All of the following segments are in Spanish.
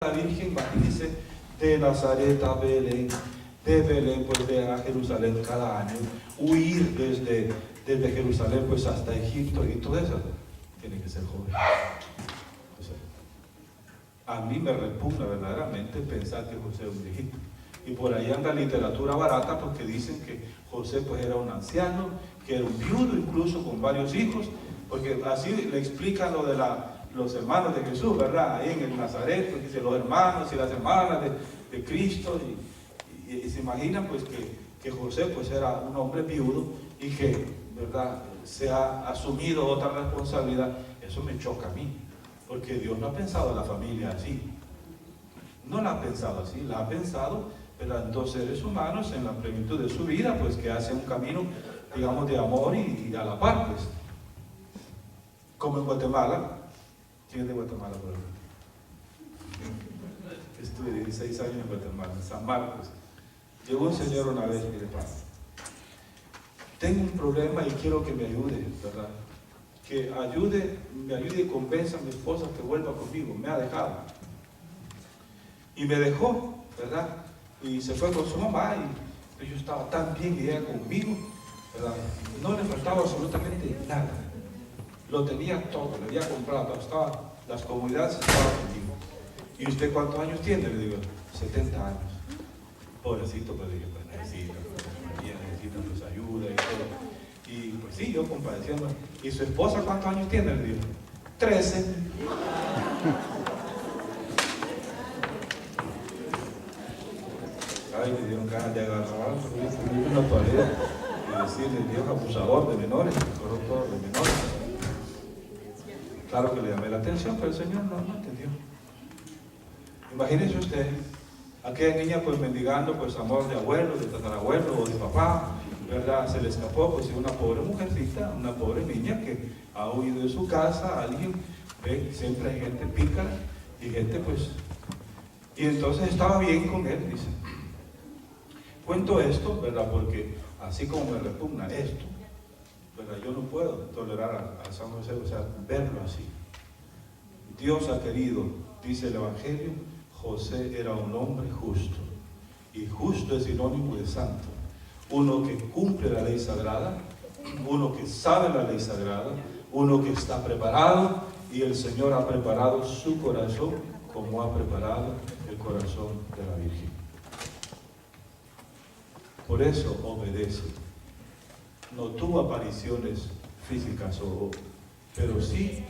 La Virgen, imagínense, de Nazaret a Belén, de Belén pues a Jerusalén cada año, huir desde Jerusalén pues hasta Egipto y todo eso, tiene que ser joven. O sea, a mí me repugna verdaderamente pensar que José es un viejito. Y por ahí anda literatura barata porque dicen que José pues era un anciano, que era un viudo incluso con varios hijos, porque así le explican lo de los hermanos de Jesús, ¿verdad? Ahí en el Nazaret, porque dice los hermanos y las hermanas de Cristo, y se imaginan pues que José pues era un hombre viudo y que, ¿verdad?, se ha asumido otra responsabilidad. Eso me choca a mí, porque Dios no ha pensado en la familia así. No la ha pensado así, la ha pensado, ¿verdad?, en dos seres humanos en la plenitud de su vida, pues que hace un camino, digamos, de amor y a la par, pues. Como en Guatemala. ¿Quién es de Guatemala, por ejemplo? Estuve 16 años en Guatemala, en San Marcos. Llegó un señor una vez, mire, padre, tengo un problema y quiero que me ayude, ¿verdad? Que me ayude y convenza a mi esposa que vuelva conmigo. Me ha dejado. Y me dejó, ¿verdad? Y se fue con su mamá y yo estaba tan bien y ella conmigo, ¿verdad? No le faltaba absolutamente nada. Lo tenía todo, le había comprado, las comodidades estaban conmigo. ¿Y usted cuántos años tiene? Le digo, 70 años. Pobrecito, pero yo pues necesita pues ayuda y todo. Y pues sí, yo compadeciendo. ¿Y su esposa cuántos años tiene? Le digo, 13. Ay, me dieron ganas de agarrar una pared y decirle, Dios abusador de menores, corruptor de menores. Claro que le llamé la atención, pero el Señor no entendió. Imagínese usted, aquella niña pues mendigando pues amor de abuelo, de tatarabuelo o de papá, ¿verdad? Se le escapó pues una pobre mujercita, una pobre niña que ha huido de su casa, alguien, ve, siempre hay gente pícara y gente pues... Y entonces estaba bien con él, dice. Cuento esto, ¿verdad? Porque así como me repugna esto, ¿verdad?, yo no puedo tolerar a San José, o sea, verlo así. Dios ha querido, dice el Evangelio, José era un hombre justo. Y justo es sinónimo de santo. Uno que cumple la ley sagrada, uno que sabe la ley sagrada, uno que está preparado, y el Señor ha preparado su corazón como ha preparado el corazón de la Virgen. Por eso obedece. No tuvo apariciones físicas, pero sí,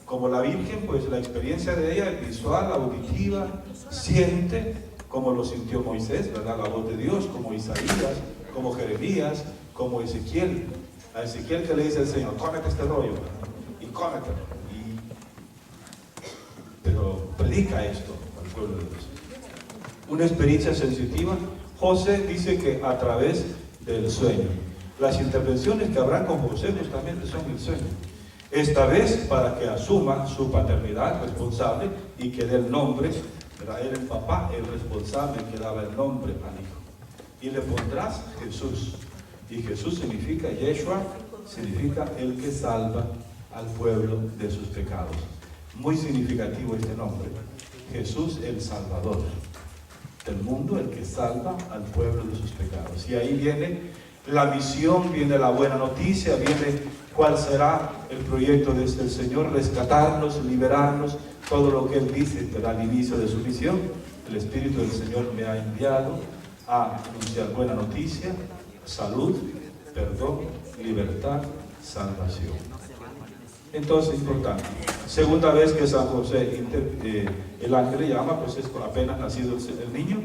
como la Virgen, pues la experiencia de ella es visual, auditiva, siente, como lo sintió Moisés, ¿verdad?, la voz de Dios, como Isaías, como Jeremías, como Ezequiel. A Ezequiel que le dice el Señor, cómete este rollo, y cómetelo. Pero predica esto al pueblo de Dios. Una experiencia sensitiva. José dice que a través del sueño. Las intervenciones que habrán con José justamente son el sueño. Esta vez para que asuma su paternidad responsable y que dé el nombre, era él el papá, el responsable que daba el nombre al hijo. Y le pondrás Jesús. Y Jesús significa, Yeshua, significa el que salva al pueblo de sus pecados. Muy significativo este nombre. Jesús el Salvador del mundo, el que salva al pueblo de sus pecados. Y ahí viene la misión, viene la buena noticia, viene cuál será el proyecto de este Señor, rescatarnos, liberarnos, todo lo que Él dice al inicio de su misión. El Espíritu del Señor me ha enviado a anunciar buena noticia, salud, perdón, libertad, salvación. Entonces, importante. Segunda vez que San José, el ángel le llama, pues es apenas nacido el niño.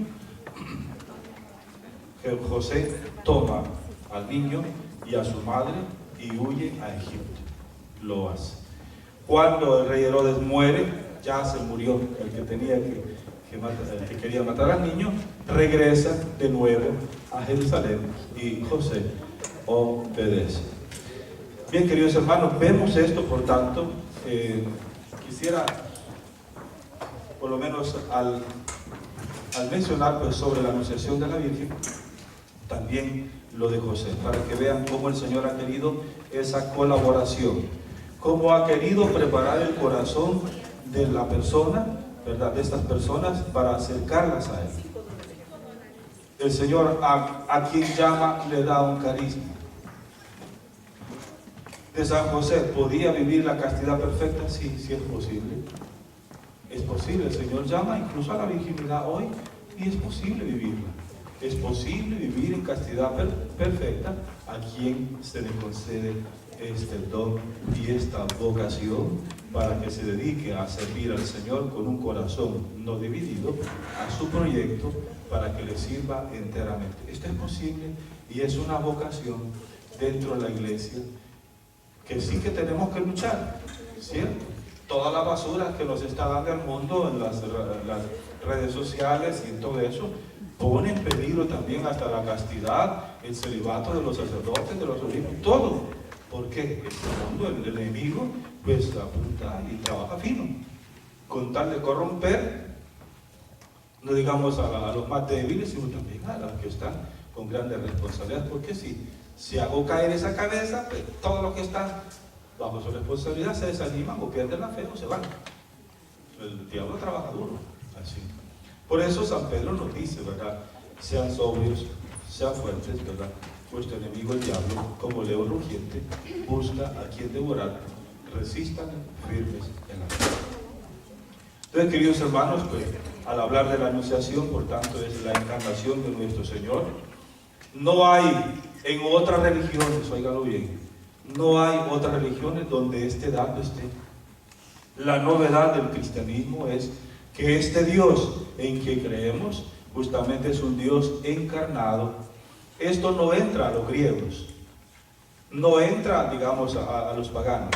José toma al niño y a su madre y huye a Egipto. Lo hace. Cuando el rey Herodes muere, ya se murió el que tenía el que quería matar al niño, regresa de nuevo a Jerusalén y José obedece. Bien, queridos hermanos, vemos esto, por tanto, quisiera, por lo menos al mencionar pues, sobre la anunciación de la Virgen, también lo de José, para que vean cómo el Señor ha querido esa colaboración, cómo ha querido preparar el corazón de la persona, ¿verdad?, de estas personas para acercarlas a Él. El Señor a quien llama le da un carisma. De San José, ¿podía vivir la castidad perfecta? Sí, sí es posible. Es posible, el Señor llama incluso a la virginidad hoy y es posible vivirla. Es posible vivir en castidad perfecta a quien se le concede este don y esta vocación para que se dedique a servir al Señor con un corazón no dividido a su proyecto para que le sirva enteramente. Esto es posible y es una vocación dentro de la iglesia que sí que tenemos que luchar, ¿cierto? Toda la basura que nos está dando el mundo en las redes sociales y en todo eso pone en peligro también hasta la castidad, el celibato de los sacerdotes, de los obispos, todo. ¿Por qué? Este mundo, el enemigo, pues apunta y trabaja fino, con tal de corromper, no digamos a los más débiles, sino también a los que están con grandes responsabilidades, porque si hago caer esa cabeza, pues todos los que están bajo su responsabilidad se desaniman o pierden la fe o se van. El diablo trabaja duro, así. Por eso San Pedro nos dice, ¿verdad? Sean sobrios, sean fuertes, ¿verdad? Vuestro enemigo el diablo, como león rugiente, busca a quien devorar, resistan firmes en la fe. Entonces, queridos hermanos, pues, al hablar de la anunciación, por tanto, es la encarnación de nuestro Señor. No hay en otras religiones, óigalo bien, no hay otras religiones donde este dato esté. La novedad del cristianismo es que este Dios en que creemos justamente es un Dios encarnado. Esto no entra a los griegos, no entra, digamos, a los paganos.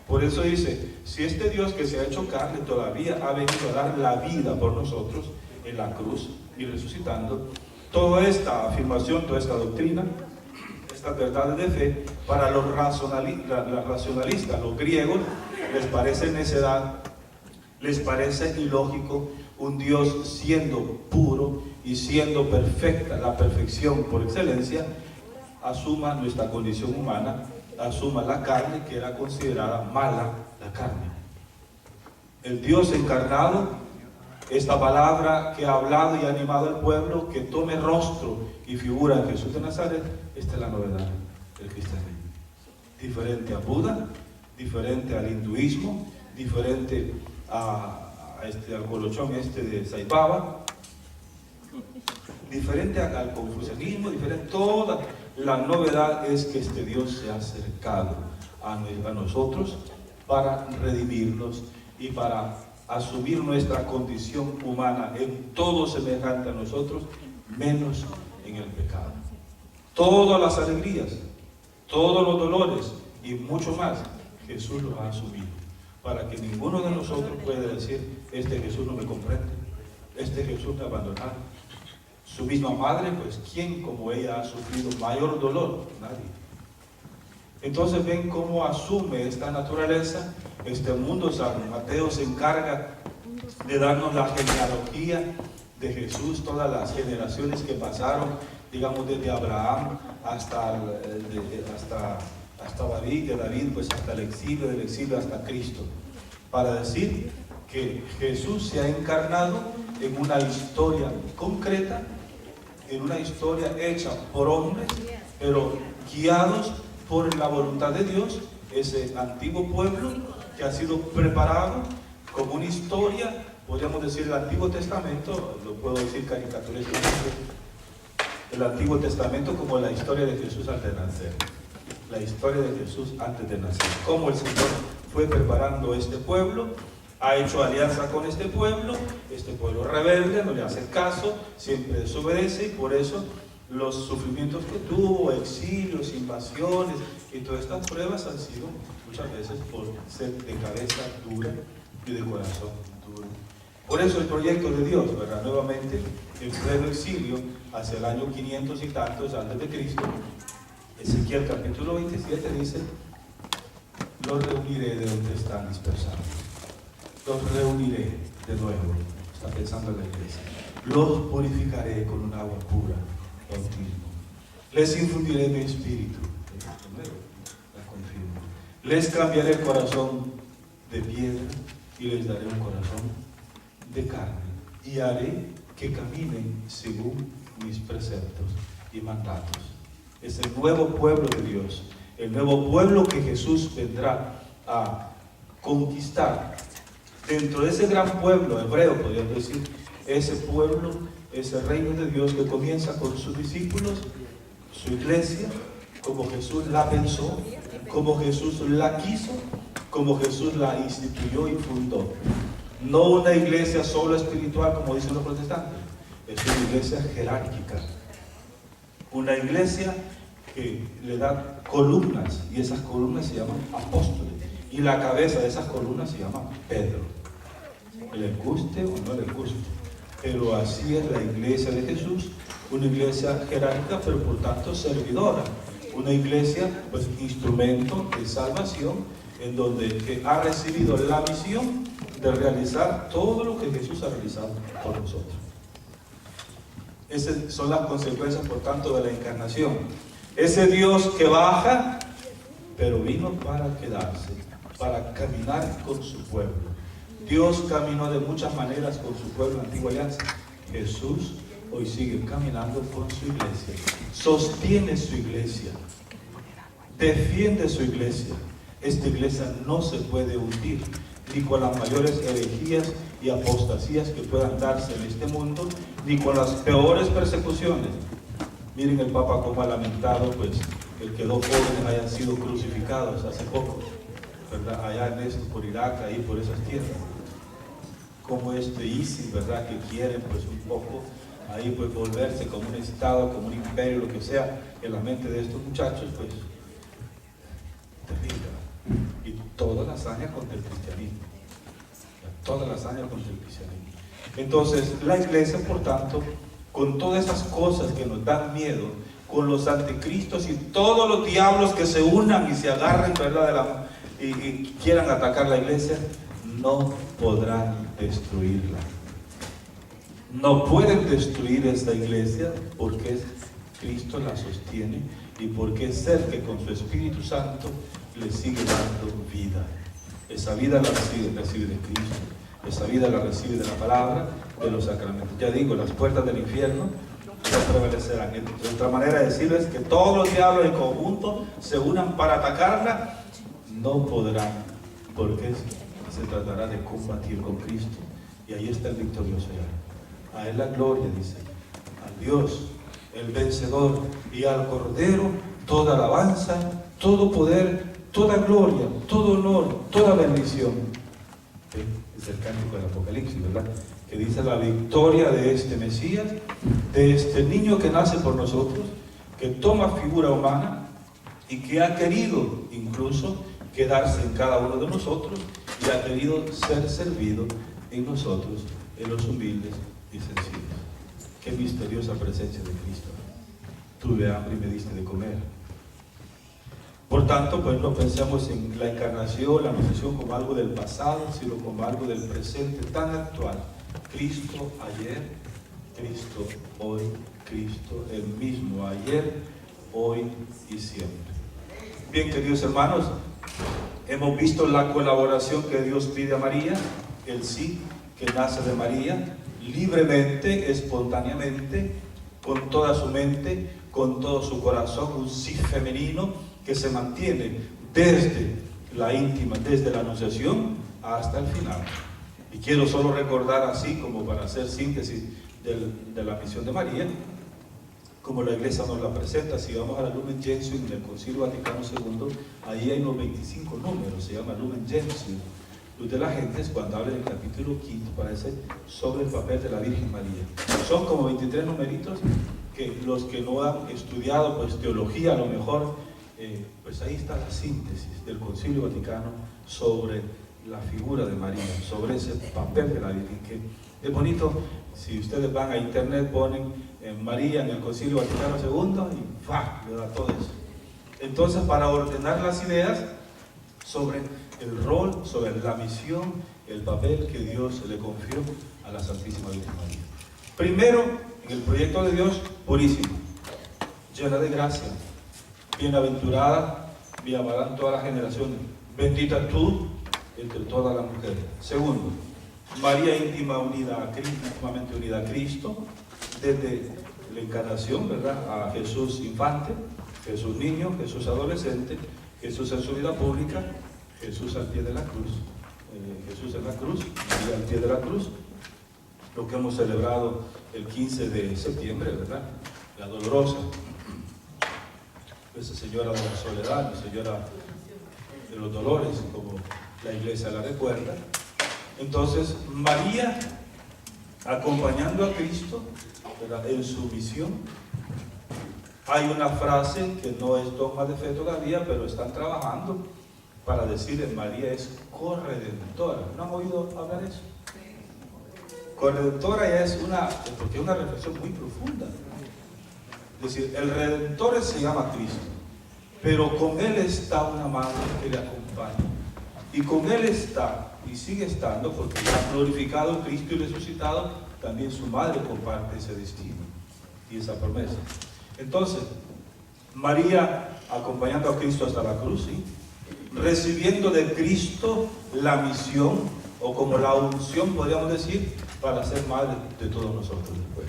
Por eso dice, si este Dios que se ha hecho carne todavía ha venido a dar la vida por nosotros en la cruz y resucitando, toda esta afirmación, toda esta doctrina, estas verdades de fe, para los racionalistas, los griegos, les parece necedad, les parece ilógico un Dios siendo puro y siendo perfecta, la perfección por excelencia, asuma nuestra condición humana, asuma la carne que era considerada mala, la carne. El Dios encarnado, esta palabra que ha hablado y ha animado al pueblo, que tome rostro y figura en Jesús de Nazaret, esta es la novedad del cristianismo. Diferente a Buda, diferente al hinduismo, diferente al colochón de Sai Baba, diferente al confucianismo, diferente. Toda la novedad es que este Dios se ha acercado a nosotros para redimirnos y para asumir nuestra condición humana en todo semejante a nosotros, menos en el pecado. Todas las alegrías, todos los dolores y mucho más, Jesús los ha asumido, para que ninguno de nosotros pueda decir, este Jesús no me comprende, este Jesús me ha abandonado. Su misma madre, pues, ¿quién como ella ha sufrido mayor dolor? Nadie. Entonces ven cómo asume esta naturaleza. Este mundo, San Mateo se encarga de darnos la genealogía de Jesús, todas las generaciones que pasaron, digamos, desde Abraham hasta David, de David pues hasta el exilio, del exilio hasta Cristo, para decir que Jesús se ha encarnado en una historia concreta, en una historia hecha por hombres, pero guiados por la voluntad de Dios, ese antiguo pueblo que ha sido preparado como una historia, podríamos decir el Antiguo Testamento, lo puedo decir caricaturescamente, el Antiguo Testamento como la historia de Jesús antes de nacer, la historia de Jesús antes de nacer, cómo el Señor fue preparando este pueblo, ha hecho alianza con este pueblo rebelde, no le hace caso, siempre desobedece, y por eso los sufrimientos que tuvo, exilios, invasiones y todas estas pruebas han sido muchas veces por ser de cabeza dura y de corazón duro. Por eso el proyecto de Dios, ¿verdad? Nuevamente, en pleno exilio, hacia el año 500 y tantos antes de Cristo, Ezequiel capítulo 27 dice, los reuniré de donde están dispersados. Los reuniré de nuevo, está pensando en la iglesia. Los purificaré con un agua pura, bautismo. Les infundiré mi espíritu, de nuevo, la confirmo. Les cambiaré el corazón de piedra y les daré un corazón de carne, y haré que caminen según mis preceptos y mandatos. Es el nuevo pueblo de Dios, el nuevo pueblo que Jesús vendrá a conquistar. Dentro de ese gran pueblo hebreo, podríamos decir, ese pueblo, ese reino de Dios que comienza con sus discípulos, su iglesia, como Jesús la pensó, como Jesús la quiso, como Jesús la instituyó y fundó. No una iglesia solo espiritual, como dicen los protestantes, es una iglesia jerárquica, una iglesia que le da columnas, y esas columnas se llaman apóstoles, y la cabeza de esas columnas se llama Pedro. Le guste o no le guste, pero así es la iglesia de Jesús, una iglesia jerárquica, pero por tanto servidora, una iglesia, pues, instrumento de salvación, en donde que ha recibido la misión de realizar todo lo que Jesús ha realizado por nosotros. Esas son las consecuencias, por tanto, de la encarnación. Ese Dios que baja, pero vino para quedarse, para caminar con su pueblo. Dios caminó de muchas maneras con su pueblo en la antigua alianza. Jesús hoy sigue caminando con su iglesia, sostiene su iglesia, defiende su iglesia. Esta iglesia no se puede hundir, ni con las mayores herejías y apostasías que puedan darse en este mundo, ni con las peores persecuciones. Miren el Papa cómo ha lamentado, pues, el que dos jóvenes hayan sido crucificados hace poco, ¿verdad? Allá en por Irak, ahí por esas tierras. Como ISIS, ¿verdad? Que quieren, pues, un poco ahí, pues, volverse como un estado, como un imperio, lo que sea, en la mente de estos muchachos, pues, terrible. Y toda la hazaña contra el cristianismo, toda la hazaña contra el cristianismo. Entonces, la iglesia, por tanto, con todas esas cosas que nos dan miedo, con los anticristos y todos los diablos que se unan y se agarren, ¿verdad? Y quieran atacar la iglesia, no podrán destruirla. No pueden destruir esta iglesia, porque Cristo la sostiene y porque es Él que con su Espíritu Santo le sigue dando vida. Esa vida la recibe de Cristo, esa vida la recibe de la palabra, de los sacramentos. Ya digo, las puertas del infierno no prevalecerán. Otra manera de decirlo es que todos los diablos en conjunto se unan para atacarla, no podrán, porque se tratará de combatir con Cristo, y ahí está el victorioso ya. A Él la gloria, dice, al Dios, el vencedor, y al Cordero, toda alabanza, todo poder, toda gloria, todo honor, toda bendición. Es el cántico del Apocalipsis, ¿verdad? Que dice la victoria de este Mesías, de este niño que nace por nosotros, que toma figura humana y que ha querido incluso quedarse en cada uno de nosotros y ha querido ser servido en nosotros, en los humildes y sencillos. Qué misteriosa presencia de Cristo. Tuve hambre y me diste de comer. Por tanto, pues no pensemos en la encarnación, la anunciación como algo del pasado, sino como algo del presente tan actual. Cristo ayer, Cristo hoy, Cristo el mismo ayer, hoy y siempre. Bien, queridos hermanos, hemos visto la colaboración que Dios pide a María, el sí que nace de María, libremente, espontáneamente, con toda su mente, con todo su corazón, un sí femenino que se mantiene desde la íntima, desde la anunciación hasta el final. Y quiero solo recordar, así como para hacer síntesis de la misión de María, como la iglesia nos la presenta. Si vamos a la Lumen Gentium en el Concilio Vaticano II, ahí hay unos 25 números, se llama Lumen Gentium. Luz de la gente es cuando habla en el capítulo 5, parece, sobre el papel de la Virgen María. Son como 23 numeritos que los que no han estudiado, pues, teología, a lo mejor, pues ahí está la síntesis del Concilio Vaticano sobre la figura de María, sobre ese papel de la Virgen, que es bonito. Si ustedes van a internet, ponen María en el Concilio Vaticano II y ¡fua!, le da todo eso. Entonces, para ordenar las ideas sobre el rol, sobre la misión, el papel que Dios le confió a la Santísima Virgen María. Primero, en el proyecto de Dios, purísima, llena de gracia, bienaventurada, me llamarán todas las generaciones, bendita tú entre todas las mujeres. Segundo, María íntimamente unida a Cristo, desde la encarnación, ¿verdad? A Jesús infante, Jesús niño, Jesús adolescente, Jesús en su vida pública, Jesús al pie de la cruz, Jesús en la cruz, María al pie de la cruz, lo que hemos celebrado el 15 de septiembre, ¿verdad? La dolorosa, Nuestra Señora de la Soledad, Nuestra Señora de los Dolores, como la iglesia la recuerda. Entonces, María, acompañando a Cristo, ¿verdad? En su misión. Hay una frase que no es dogma de fe todavía, pero están trabajando para decirle: María es corredentora. ¿No han oído hablar de eso? Corredentora ya es porque es una reflexión muy profunda. Es decir, el Redentor se llama Cristo, pero con Él está una madre que le acompaña. Y con Él está, y sigue estando, porque ha glorificado Cristo y resucitado, también su madre comparte ese destino y esa promesa. Entonces, María acompañando a Cristo hasta la cruz, ¿sí? Recibiendo de Cristo la misión, o como la unción, podríamos decir, para ser madre de todos nosotros después.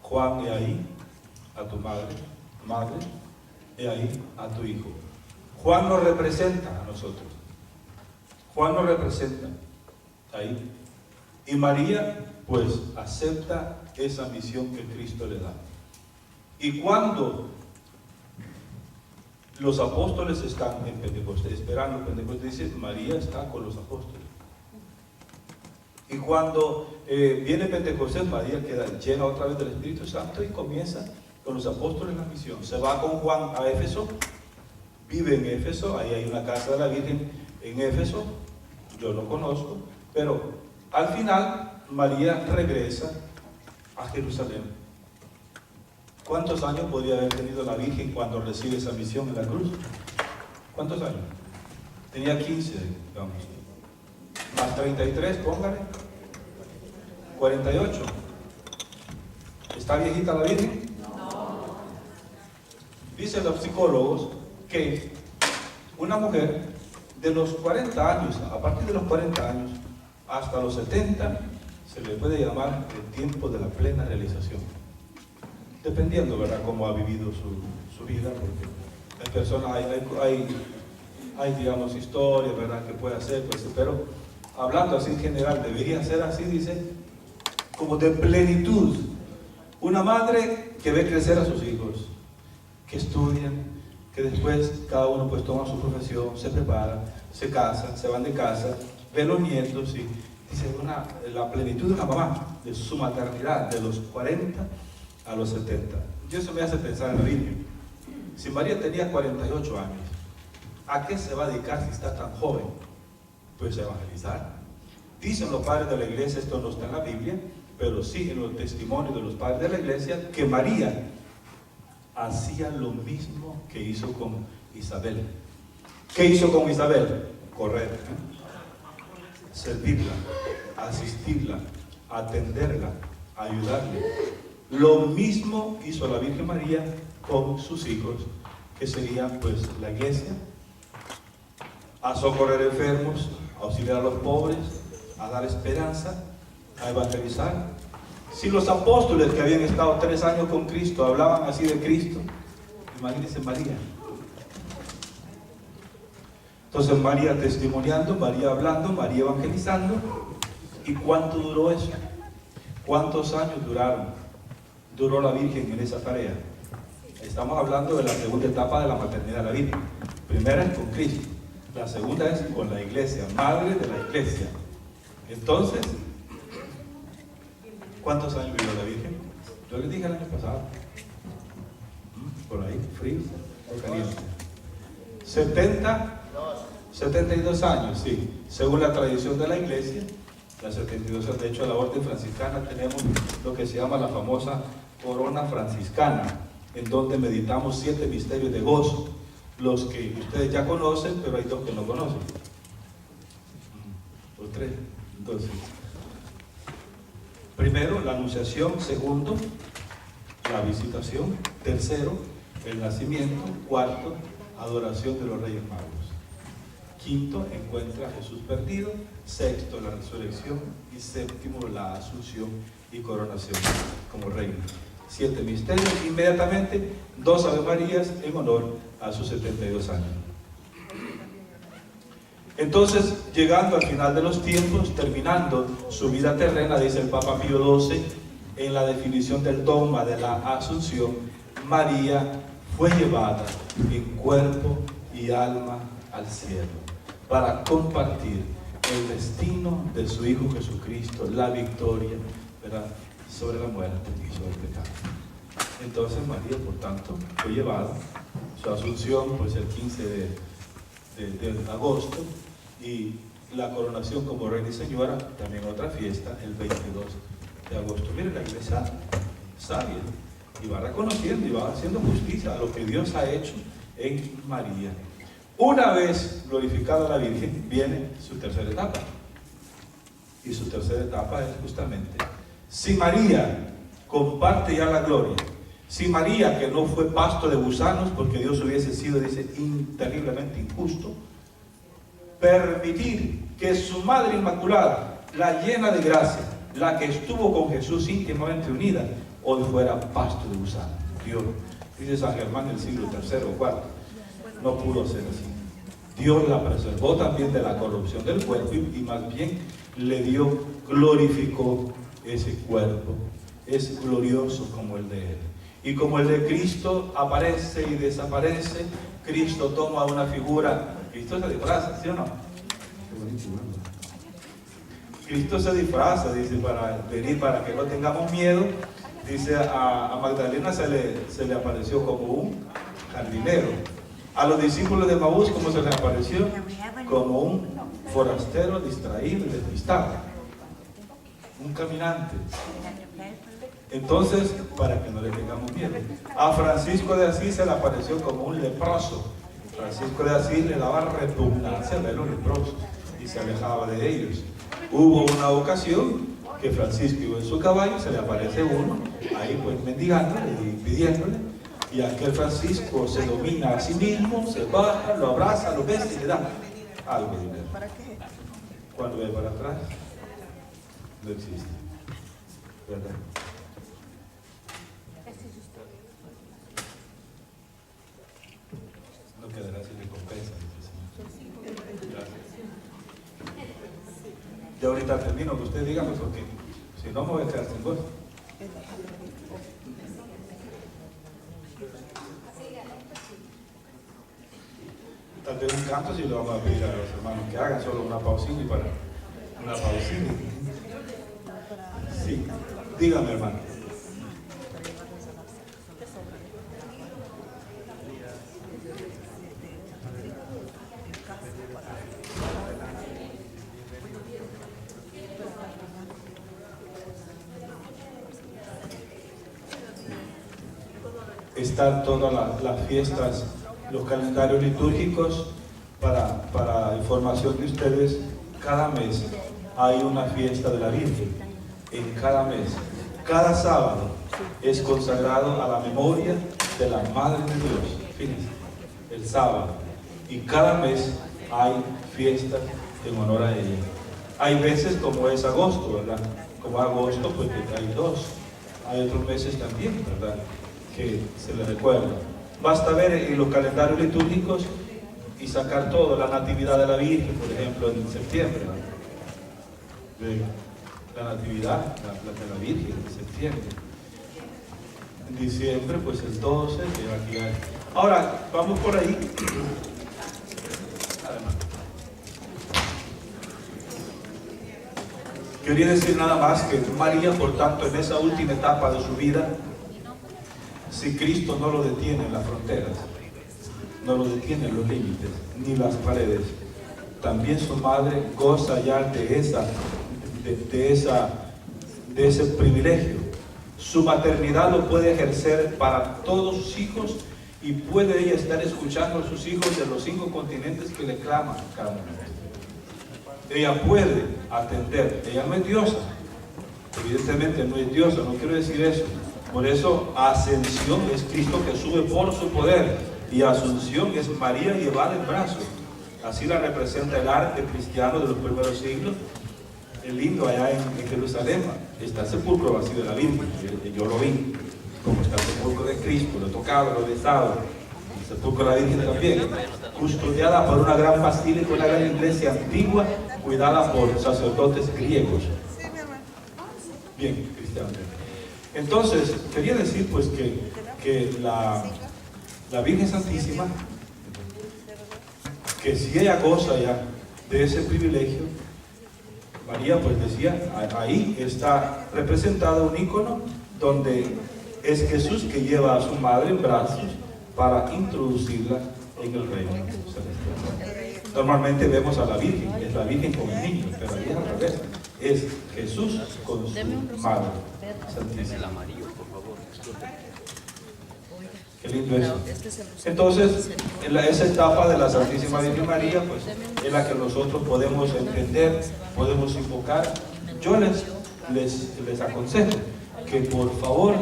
Juan, he ahí a tu madre, he ahí a tu hijo. Juan nos representa a nosotros. Juan nos representa ahí. Y María, pues, acepta esa misión que Cristo le da. Y cuando los apóstoles están en Pentecostés, esperando Pentecostés, dice: María está con los apóstoles. Y cuando viene Pentecostés, María queda llena otra vez del Espíritu Santo y comienza con los apóstoles la misión. Se va con Juan a Éfeso, vive en Éfeso, ahí hay una casa de la Virgen en Éfeso, yo no conozco, pero al final María regresa a Jerusalén. ¿Cuántos años podría haber tenido la Virgen cuando recibe esa misión en la cruz? ¿Cuántos años? Tenía 15, digamos. Más 33, póngale. 48. ¿Está viejita la Virgen? No. Dicen los psicólogos que una mujer de los 40 años, a partir de los 40 años hasta los 70, se le puede llamar el tiempo de la plena realización. Dependiendo, ¿verdad?, cómo ha vivido su vida, porque hay personas, hay digamos, historias, ¿verdad?, que puede hacer, pues, pero hablando así en general, debería ser así, dice, como de plenitud. Una madre que ve crecer a sus hijos, que estudian, que después cada uno pues toma su profesión, se prepara, se casan, se van de casa, ve los nietos, y dice la plenitud de una mamá, de su maternidad, de los 40 a los 70. Y eso me hace pensar en la Virgen. Si María tenía 48 años, ¿a qué se va a dedicar si está tan joven? Pues a evangelizar. Dicen los padres de la iglesia, esto no está en la Biblia, pero sí en los testimonios de los padres de la iglesia, que María hacía lo mismo que hizo con Isabel. ¿Qué hizo con Isabel? Correr, servirla, asistirla, atenderla, ayudarle. Lo mismo hizo la Virgen María con sus hijos, que serían pues la iglesia, a socorrer enfermos, a auxiliar a los pobres, a dar esperanza, a evangelizar. Si los apóstoles que habían estado 3 años con Cristo hablaban así de Cristo, imagínense María. Entonces María testimoniando, María hablando, María evangelizando. ¿Y cuánto duró eso? ¿Cuántos años duró la Virgen en esa tarea? Estamos hablando de la segunda etapa de la maternidad de la Virgen. Primera es con Cristo, la segunda es con la iglesia, madre de la iglesia. Entonces, ¿cuántos años vivió la Virgen? Yo les dije el año pasado. Por ahí, frío o caliente. 72 años, sí. Según la tradición de la iglesia, las 72 años. De hecho, en la orden franciscana tenemos lo que se llama la famosa corona franciscana, en donde meditamos 7 misterios de gozo, los que ustedes ya conocen, pero hay 2 que no conocen, o 3. Entonces, primero, la anunciación; segundo, la visitación; tercero, el nacimiento; cuarto, adoración de los Reyes Magos. Quinto, encuentra a Jesús perdido. Sexto, la resurrección. Y séptimo, la asunción y coronación como reina. 7 misterios. Inmediatamente 2 Ave Marías en honor a sus 72 años. Entonces, llegando al final de los tiempos, terminando su vida terrena, dice el Papa Pío XII, en la definición del dogma de la Asunción, María fue llevada en cuerpo y alma al cielo para compartir el destino de su Hijo Jesucristo, la victoria, ¿verdad?, sobre la muerte y sobre el pecado. Entonces María, por tanto, fue llevada, su Asunción pues el 15 de agosto, y la coronación como reina y señora, también otra fiesta, el 22 de agosto. Miren, la iglesia sabia, y va reconociendo y va haciendo justicia a lo que Dios ha hecho en María. Una vez glorificada la Virgen, viene su tercera etapa. Y su tercera etapa es justamente, si María comparte ya la gloria, si María, que no fue pasto de gusanos, porque Dios hubiese sido, dice, terriblemente injusto, permitir que su Madre Inmaculada, la llena de gracia, la que estuvo con Jesús íntimamente unida, hoy fuera pasto de gusanos. Dios, dice San Germán del siglo III o IV, no pudo ser así. Dios la preservó también de la corrupción del cuerpo y más bien le dio, glorificó ese cuerpo. Es glorioso como el de Él. Y como el de Cristo aparece y desaparece, Cristo toma una figura. Cristo se disfraza, ¿sí o no? Cristo se disfraza, dice, para venir, para que no tengamos miedo. Dice, a Magdalena se le apareció como un jardinero. A los discípulos de Maús, ¿cómo se les apareció? Como un forastero distraído y despistado, un caminante. Entonces, para que no le tengamos miedo. A Francisco de Asís se le apareció como un leproso. Francisco de Asís le daba repugnancia a ver los leprosos y se alejaba de ellos. Hubo una ocasión que Francisco iba en su caballo, se le aparece uno, ahí pues mendigándole y pidiéndole, y aquel Francisco se domina a sí mismo, se baja, lo abraza, lo besa y le da algo de dinero. Cuando ve para atrás, no existe, ¿verdad? No quedará sin recompensa, dice el Señor. Gracias. Ya ahorita termino, que usted dígame, porque si no me voy a quedar sin voz. Tal vez un canto si le vamos a pedir a los hermanos que hagan solo una pausini para una pausini. Sí, dígame, hermano. Están todas las fiestas, los calendarios litúrgicos para información de ustedes. Cada mes hay una fiesta de la Virgen, en cada mes. Cada sábado es consagrado a la memoria de la Madre de Dios. Fíjense, el sábado. Y cada mes hay fiestas en honor a ella. Hay veces como es agosto, ¿verdad? Como agosto, pues hay dos. Hay otros meses también, ¿verdad?, que se le recuerda. Basta ver en los calendarios litúrgicos y sacar todo, la Natividad de la Virgen, por ejemplo, en septiembre, la Natividad de la Virgen en septiembre. En diciembre, pues el 12, que aquí hay. Ahora, vamos por ahí. Quería decir nada más que María, por tanto, en esa última etapa de su vida, si Cristo no lo detiene en las fronteras, no lo detiene en los límites, ni las paredes, también su madre goza ya de ese privilegio. Su maternidad lo puede ejercer para todos sus hijos y puede ella estar escuchando a sus hijos de los 5 continentes que le claman cada momento. Ella puede atender, ella no es diosa, evidentemente no es diosa, no quiero decir eso. Por eso ascensión es Cristo que sube por su poder y asunción es María llevada en brazos. Así la representa el arte cristiano de los primeros siglos. Es lindo allá en Jerusalén, está el sepulcro vacío de la Virgen, yo lo vi, como está el sepulcro de Cristo, lo he tocado, lo he besado, el sepulcro de la Virgen también, custodiada por una gran basílica, una gran iglesia antigua, cuidada por sacerdotes griegos. Bien, cristianos. Entonces, quería decir pues que la Virgen Santísima, que si ella goza ya de ese privilegio, María pues decía, ahí está representado un ícono donde es Jesús que lleva a su madre en brazos para introducirla en el reino celestial. Normalmente vemos a la Virgen, es la Virgen con el niño, pero ahí es al revés, es Jesús con su madre santísima. Qué lindo eso. Entonces, esa etapa de la Santísima Virgen María, pues, es la que nosotros podemos entender, podemos invocar. Yo les aconsejo que por favor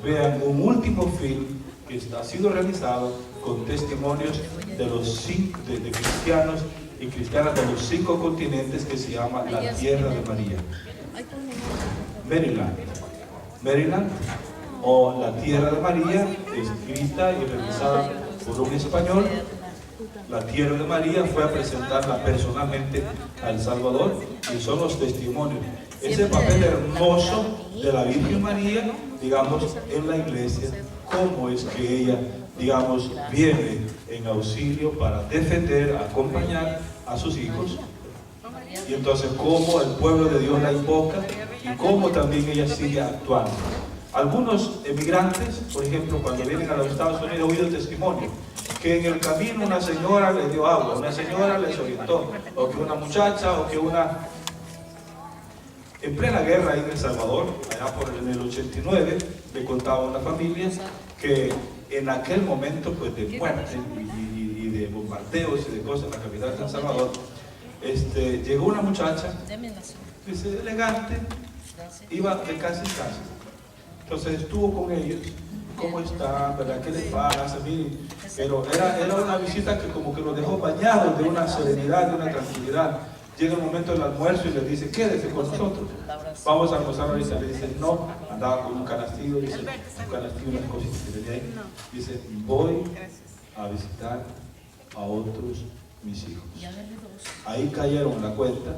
vean un último film que ha sido realizado con testimonios de los de cristianos y cristianas de los 5 continentes, que se llama La Tierra de María. Maryland, o La Tierra de María, escrita y realizada por un español. La Tierra de María fue a presentarla personalmente a El Salvador, y son los testimonios. Ese papel hermoso de la Virgen María, digamos, en la iglesia, cómo es que ella, digamos, viene en auxilio para defender, acompañar a sus hijos, y entonces cómo el pueblo de Dios la invoca y cómo también ella sigue actuando. Algunos emigrantes, por ejemplo, cuando vienen a los Estados Unidos, he oído testimonio que en el camino una señora le dio agua, una señora les orientó, o que una muchacha, o que una... En plena guerra ahí en El Salvador, allá en el 89, le contaba a una familia que en aquel momento pues, de muerte y de bombardeos y de cosas en la capital de El Salvador, llegó una muchacha, dice, elegante, iba de casa en casa. Entonces estuvo con ellos, ¿cómo están? ¿Verdad? ¿Qué les pasa? Miren, pero era una visita que como que los dejó bañados de una serenidad, de una tranquilidad. Llega el momento del almuerzo y les dice, quédese con nosotros, vamos a almorzar ahorita. Le dice, no, andaba con un canastillo, dice, un canastillo, unas cositas que tenía ahí. Dice, voy a visitar a otros mis hijos. Ahí cayeron la cuenta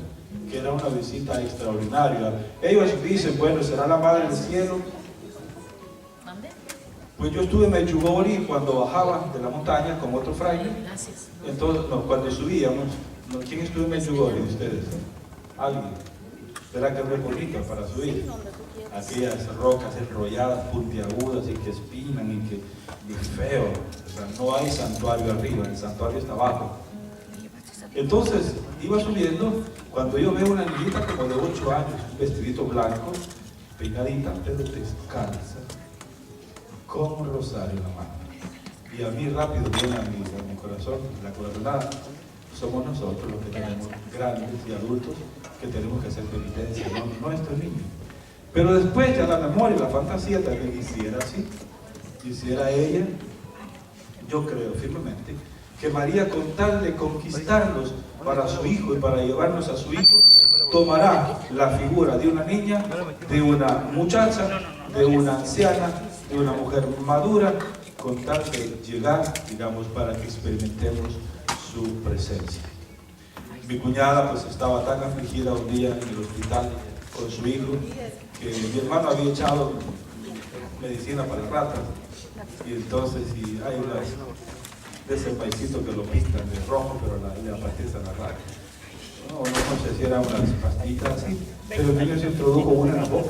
que era una visita extraordinaria. Ellos dicen, bueno, será la Madre del Cielo. Pues yo estuve en Medjugorje cuando bajaba de la montaña con otro fraile. Entonces, no, cuando subíamos, ¿quién estuvo en Medjugorje de ustedes? ¿Alguien? ¿Será que es muy bonita para subir? Aquellas rocas enrolladas, puntiagudas y que espinan y feo. O sea, no hay santuario arriba, el santuario está abajo. Entonces, iba subiendo, cuando yo veo una niñita como de 8 años, un vestidito blanco, peinadita, pero descalza, con un rosario en la mano. Y a mí rápido viene a mi corazón, la corazonada. Somos nosotros los que tenemos grandes y adultos que tenemos que hacer penitencia, no estos niños. Pero después ya la memoria y la fantasía también hiciera así, hiciera ella. Yo creo firmemente que María, con tal de conquistarnos para su hijo y para llevarnos a su hijo, tomará la figura de una niña, de una muchacha, de una anciana, de una mujer madura, con tal de llegar, digamos, para que experimentemos su presencia. Mi cuñada pues estaba tan afligida un día en el hospital con su hijo, que mi hermano había echado medicina para ratas, y entonces hay unas de ese paisito que lo pintan de rojo, pero le apetece la rata. No sé si eran unas pastillas así, pero el niño se introdujo una en la boca.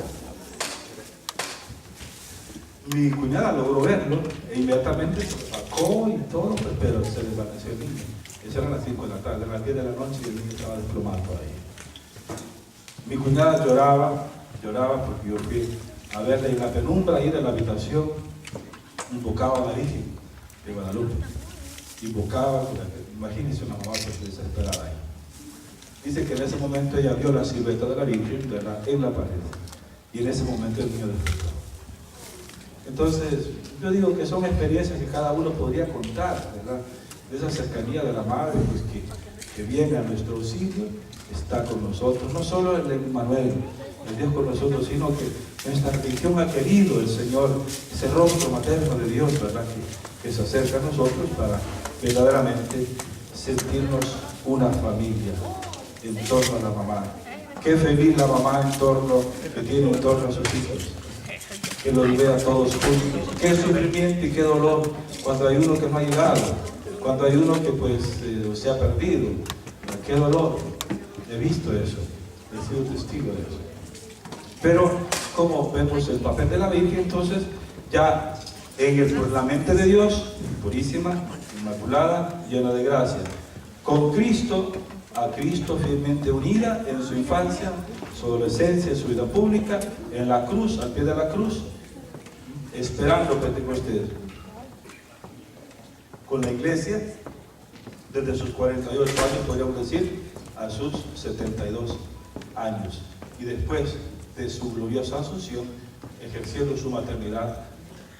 Mi cuñada logró verlo e inmediatamente se sacó y todo, pero se desvaneció el niño. Eso era a las 5 de la tarde, a las 10 de la noche, y el niño estaba desplomado por ahí. Mi cuñada lloraba porque yo fui a verle en la penumbra ahí de la habitación, invocaba a la Virgen de Guadalupe. Invocaba, imagínense una mamá pues desesperada ahí. Dice que en ese momento ella vio la silueta de la Virgen, ¿verdad?, en la pared, y en ese momento el niño despertó. Entonces, yo digo que son experiencias que cada uno podría contar, ¿verdad?, de esa cercanía de la madre, pues que viene a nuestro auxilio, está con nosotros. No solo el Emmanuel, el Dios con nosotros, sino que nuestra religión ha querido el Señor, ese rostro materno de Dios, ¿verdad? Que se acerca a nosotros para verdaderamente sentirnos una familia en torno a la mamá. Qué feliz la mamá que tiene en torno a sus hijos, que los vea todos juntos. Qué sufrimiento y qué dolor cuando hay uno que no ha llegado, cuando hay uno que pues se ha perdido. Qué dolor. He visto eso, he sido testigo de eso. Pero como vemos el papel de la Virgen, entonces ya en la mente de Dios, purísima, inmaculada, llena de gracia, con Cristo, a Cristo fielmente unida en su infancia, su adolescencia, su vida pública, en la cruz, al pie de la cruz, esperando Pentecostés. Con la iglesia, desde sus 48 años, podríamos decir, a sus 72 años. Y después de su gloriosa asunción, ejerciendo su maternidad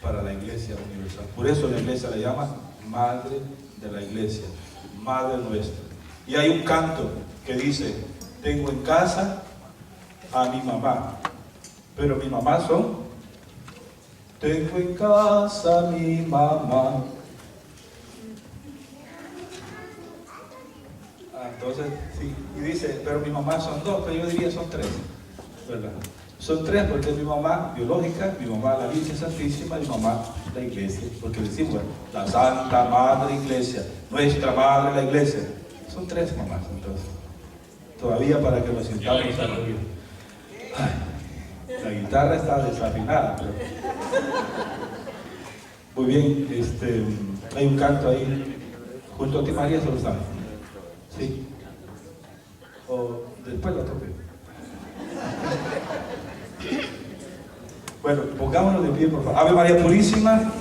para la Iglesia universal. Por eso la Iglesia la llama Madre de la Iglesia, Madre nuestra. Y hay un canto que dice: tengo en casa a mi mamá, pero mi mamá son: tengo en casa a mi mamá. Entonces, sí, y dice, pero mi mamá son dos, pero yo diría son tres, ¿verdad? Son tres porque es mi mamá biológica, mi mamá la Virgen Santísima, y mi mamá la Iglesia, porque decimos, bueno, la Santa Madre Iglesia, nuestra Madre la Iglesia. Son tres mamás, entonces. Todavía para que nos sintamos al oído. La guitarra está desafinada, pero... Muy bien, hay un canto ahí, junto a ti María, se lo sabe. Sí. O después lo toque. Bueno, pongámonos de pie, por favor. Ave María Purísima.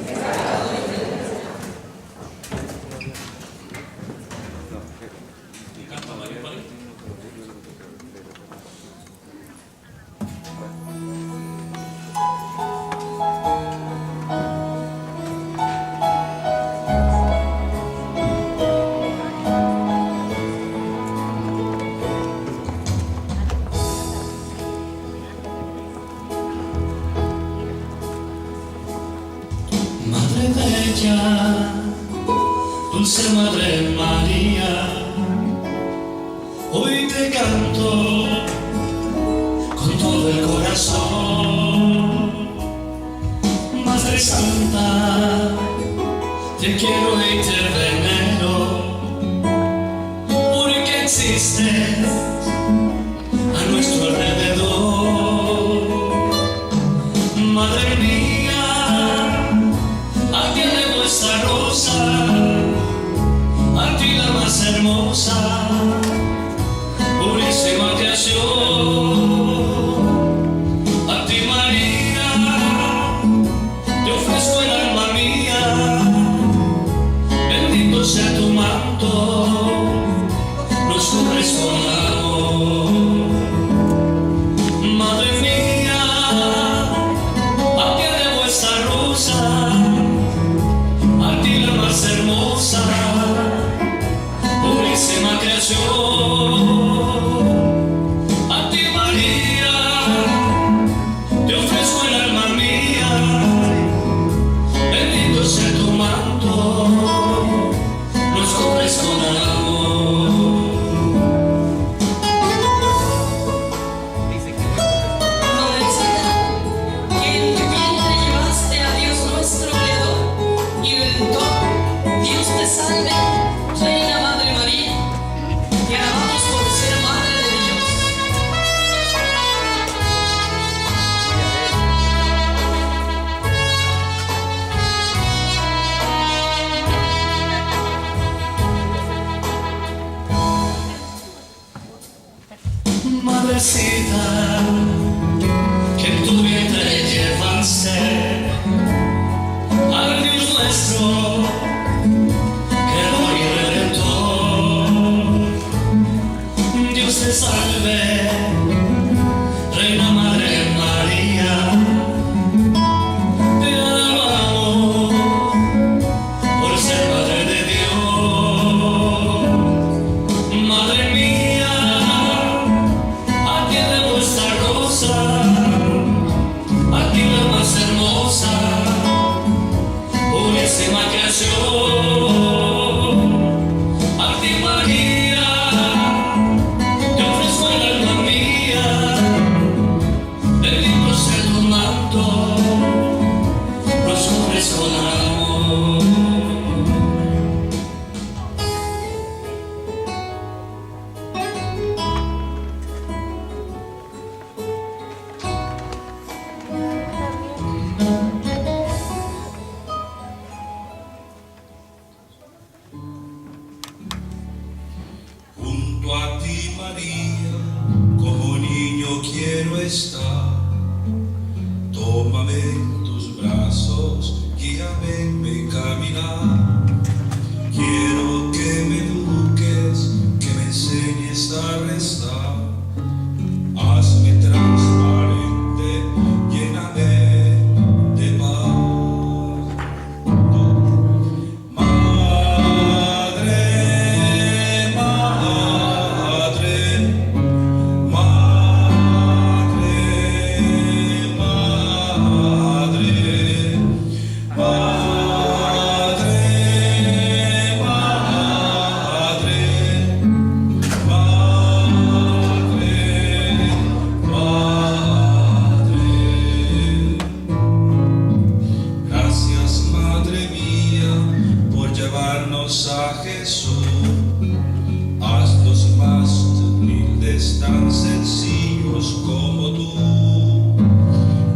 Dulce Madre María, hoy te canto con todo el corazón. Madre Santa, te quiero y te venero, porque existes a nuestro alrededor. Madre mía, aquí elevo esta rosa, a ti la más hermosa, purísima creación. A ti María, te ofrezco el alma mía, bendito sea tu manto, nos cubres con amor. Madre mía, aquí elevo esta rosa, a ti la más hermosa, purísima creación. manto, los hombres con amor. Junto a ti, María, como niño quiero estar. Tómame en tus brazos, guíame en mi caminar. Quiero que me eduques, que me enseñes a rezar. Hazme transparente, lléname de paz. Madre, madre, madre, madre, gracias, Madre mía, por llevarnos a Jesús. Haznos más humildes, tan sencillos como tú.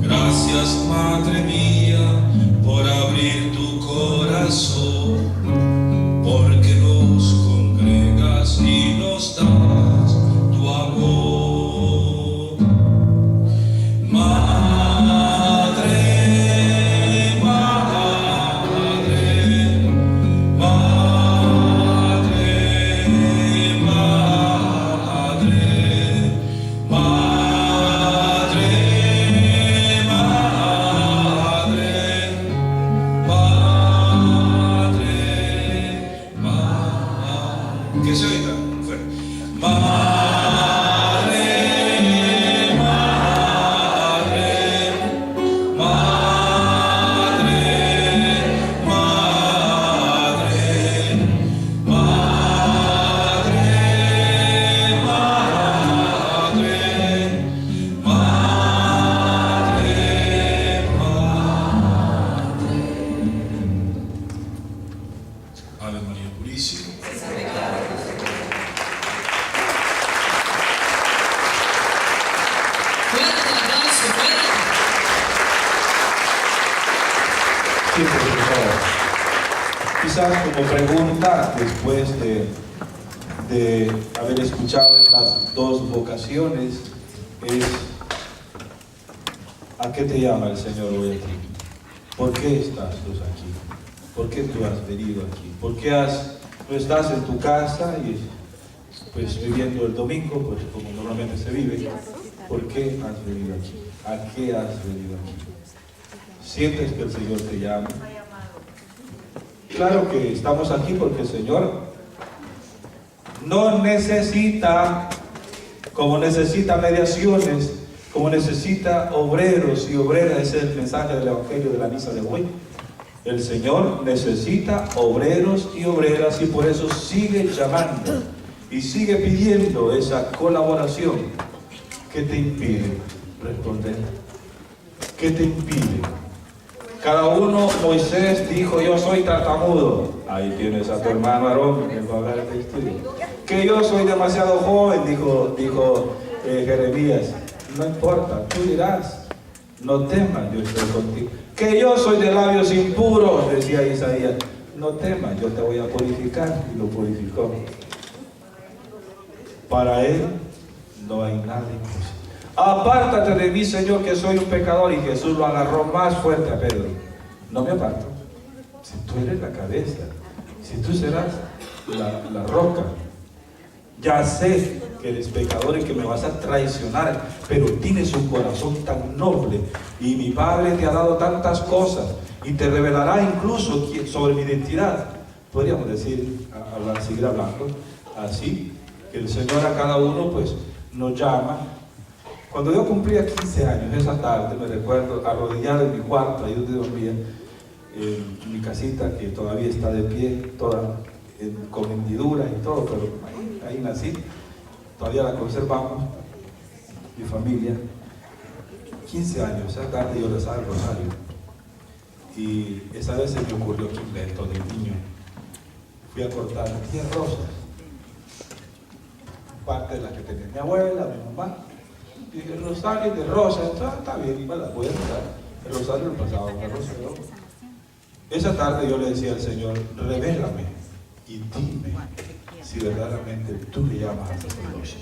Gracias, Madre mía, por abrir tu corazón, porque nos congregas y nos das tu amor. Madre, madre, madre, madre, madre, madre, madre, que se oiga fuerte. Madre, madre, madre, madre, madre, madre, madre, Ave María Purísima. Fuerte el aplauso, fuerte. Siempre, por favor. Quizás como pregunta, después de haber escuchado estas dos vocaciones, es ¿a qué te llama el Señor hoy aquí? ¿Por qué estás tú aquí? ¿Por qué tú has venido aquí? ¿Por qué no estás en tu casa y pues viviendo el domingo, pues como normalmente se vive? ¿Por qué has venido aquí? ¿A qué has venido aquí? ¿Sientes que el Señor te llama? Claro que estamos aquí porque el Señor no necesita, como necesita mediaciones, como necesita obreros y obreras. Ese es el mensaje del Evangelio de la misa de hoy. El Señor necesita obreros y obreras y por eso sigue llamando y sigue pidiendo esa colaboración. ¿Qué te impide responder? ¿Qué te impide? Cada uno, Moisés dijo, yo soy tartamudo. Ahí tienes a tu hermano Aarón, que va a hablar de esto. Que yo soy demasiado joven, dijo Jeremías. No importa, tú dirás, no temas, yo estoy contigo. Que yo soy de labios impuros, decía Isaías. No temas, yo te voy a purificar. Y lo purificó. Para él no hay nada imposible. Apártate de mí, Señor, que soy un pecador. Y Jesús lo agarró más fuerte a Pedro. No me aparto. Si tú eres la cabeza, si tú serás la roca, ya sé que eres pecador y que me vas a traicionar, pero tienes un corazón tan noble y mi Padre te ha dado tantas cosas y te revelará incluso sobre mi identidad. Podríamos decir, seguir hablando así, que el Señor a cada uno pues nos llama. Cuando yo cumplía 15 años, esa tarde me recuerdo arrodillado en mi cuarto, ahí donde dormía, en mi casita que todavía está de pie, toda con hendiduras y todo, pero ahí nací, todavía la conservamos, mi familia. 15 años, esa tarde yo rezaba el rosario. Y esa vez se me ocurrió que invento de niño. Fui a cortar 10 rosas. Parte de las que tenía mi abuela, mi mamá. Y dije, el rosario de rosas, está bien, me las voy a rezar. El rosario lo pasaba una rosa de oro. Esa tarde yo le decía al Señor, revélame y dime si verdaderamente tú me llamas al sacerdocio.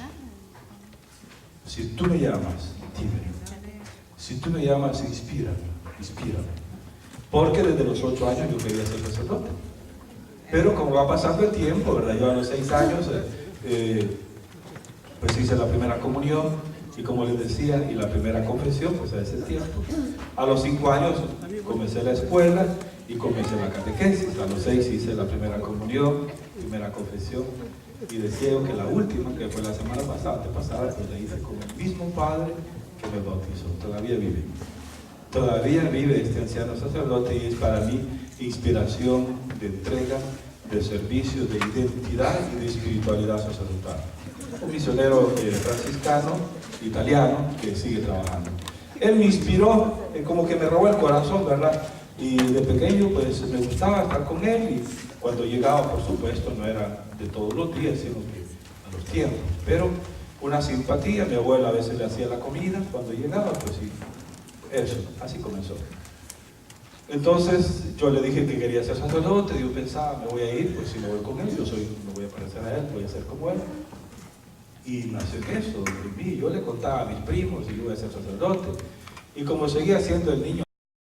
Si tú me llamas, dime. Si tú me llamas, inspírame. Porque desde los 8 años yo quería ser sacerdote. Pero como va pasando el tiempo, ¿verdad? Yo a los 6 años, pues hice la primera comunión, y como les decía, y la primera confesión, pues a ese tiempo. A los 5 años comencé la escuela y comencé la catequesis. A los 6 hice la primera comunión, primera confesión, y decía yo que la última, que fue la semana pasada, pues la hice con el mismo padre que me bautizó. Todavía vive este anciano sacerdote, y es para mí inspiración de entrega, de servicio, de identidad y de espiritualidad sacerdotal. Un misionero franciscano, italiano, que sigue trabajando. Él me inspiró, como que me robó el corazón, ¿verdad? Y de pequeño pues me gustaba estar con él, y cuando llegaba, por supuesto, no era de todos los días, sino que a los tiempos. Pero una simpatía, mi abuela a veces le hacía la comida, cuando llegaba, pues sí, eso, así comenzó. Entonces yo le dije que quería ser sacerdote, y yo pensaba, me voy a ir, pues si me voy con él, me voy a parecer a él, voy a ser como él. Y nació en eso, en mí. Yo le contaba a mis primos y yo iba a ser sacerdote. Y como seguía siendo el niño